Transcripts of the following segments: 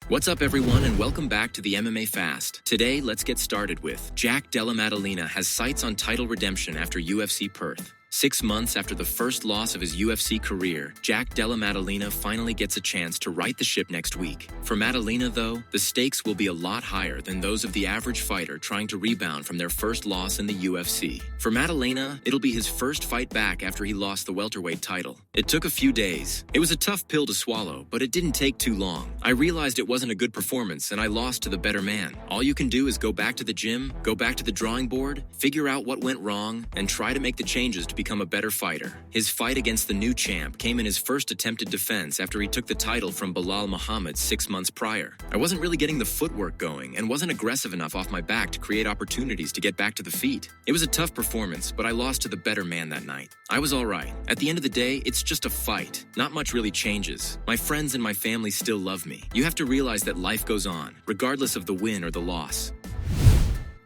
What's up, everyone, and welcome back to the MMA Fast. Today, let's get started with Della Maddalena has sights on title redemption after UFC Perth. 6 months after the first loss of his UFC career, Della Maddalena finally gets a chance to right the ship next week. For Maddalena, though, the stakes will be a lot higher than those of the average fighter trying to rebound from their first loss in the UFC. For Maddalena, it'll be his first fight back after he lost the welterweight title. It took a few days. It was a tough pill to swallow, but it didn't take too long. I realized it wasn't a good performance, and I lost to the better man. All you can do is go back to the gym, go back to the drawing board, figure out what went wrong, and try to make the changes to become a better fighter. His fight against the new champ came in his first attempted defense after he took the title from Belal Muhammad 6 months prior. I wasn't really getting the footwork going and wasn't aggressive enough off my back to create opportunities to get back to the feet. It was a tough performance, but I lost to the better man that night. I was all right. At the end of the day, it's just a fight. Not much really changes. My friends and my family still love me. You have to realize that life goes on, regardless of the win or the loss.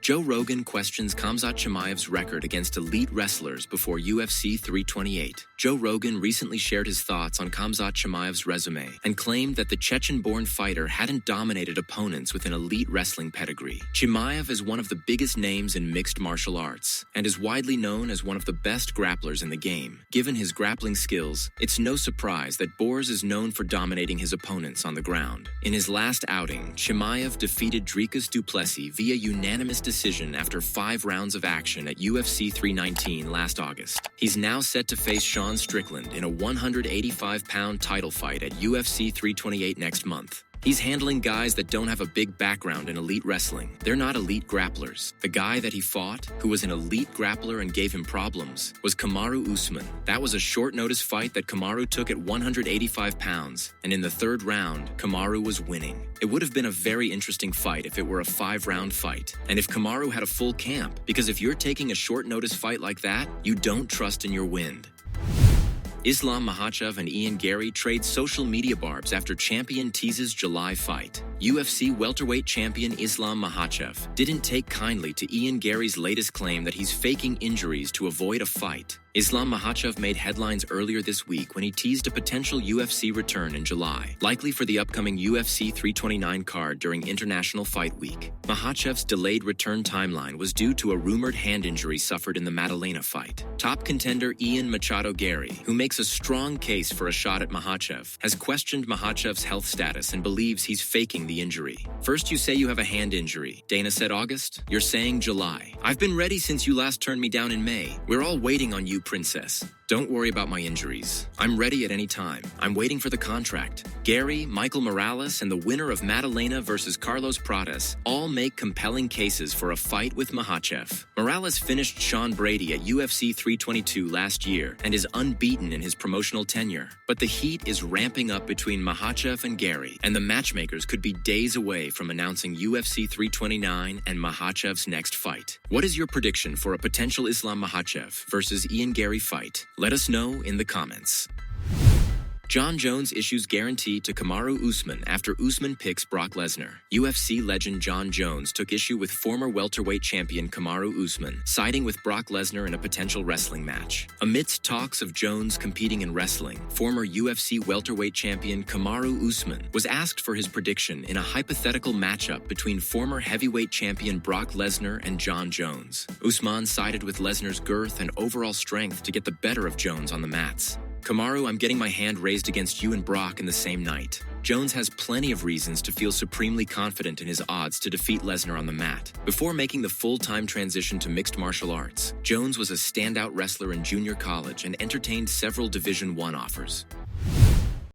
Joe Rogan questions Khamzat Chimaev's record against elite wrestlers before UFC 328. Joe Rogan recently shared his thoughts on Khamzat Chimaev's resume and claimed that the Chechen-born fighter hadn't dominated opponents with an elite wrestling pedigree. Chimaev is one of the biggest names in mixed martial arts and is widely known as one of the best grapplers in the game. Given his grappling skills, it's no surprise that Borz is known for dominating his opponents on the ground. In his last outing, Chimaev defeated Dricus du Plessis via unanimous decision after 5 rounds of action at UFC 319 last August. He's now set to face Sean Strickland in a 185-pound title fight at UFC 328 next month. He's handling guys that don't have a big background in elite wrestling. They're not elite grapplers. The guy that he fought, who was an elite grappler and gave him problems, was Kamaru Usman. That was a short-notice fight that Kamaru took at 185 pounds, and in the 3rd round, Kamaru was winning. It would have been a very interesting fight if it were a 5-round fight, and if Kamaru had a full camp, because if you're taking a short-notice fight like that, you don't trust in your wind. Makhachev and Ian Garry trade social media barbs after champion teases July fight. UFC welterweight champion Makhachev didn't take kindly to Ian Garry's latest claim that he's faking injuries to avoid a fight. Makhachev made headlines earlier this week when he teased a potential UFC return in July, likely for the upcoming UFC 329 card during International Fight Week. Makhachev's delayed return timeline was due to a rumored hand injury suffered in the Maddalena fight. Top contender Ian Machado Garry, who makes a strong case for a shot at Makhachev, has questioned Makhachev's health status and believes he's faking the injury. First you say you have a hand injury. Dana said August. You're saying July. I've been ready since you last turned me down in May. We're all waiting on you, princess. Don't worry about my injuries. I'm ready at any time. I'm waiting for the contract. Garry, Michael Morales, and the winner of Maddalena versus Carlos Prates all make compelling cases for a fight with Makhachev. Morales finished Sean Brady at UFC 322 last year and is unbeaten in his promotional tenure. But the heat is ramping up between Makhachev and Garry, and the matchmakers could be days away from announcing UFC 329 and Makhachev's next fight. What is your prediction for a potential Makhachev versus Ian Garry fight? Let us know in the comments. Jon Jones issues guarantee to Kamaru Usman after Usman picks Brock Lesnar. UFC legend Jon Jones took issue with former welterweight champion Kamaru Usman, siding with Brock Lesnar in a potential wrestling match. Amidst talks of Jones competing in wrestling, former UFC welterweight champion Kamaru Usman was asked for his prediction in a hypothetical matchup between former heavyweight champion Brock Lesnar and Jon Jones. Usman sided with Lesnar's girth and overall strength to get the better of Jones on the mats. Kamaru, I'm getting my hand raised against you and Brock in the same night. Jones has plenty of reasons to feel supremely confident in his odds to defeat Lesnar on the mat. Before making the full-time transition to mixed martial arts, Jones was a standout wrestler in junior college and entertained several Division I offers.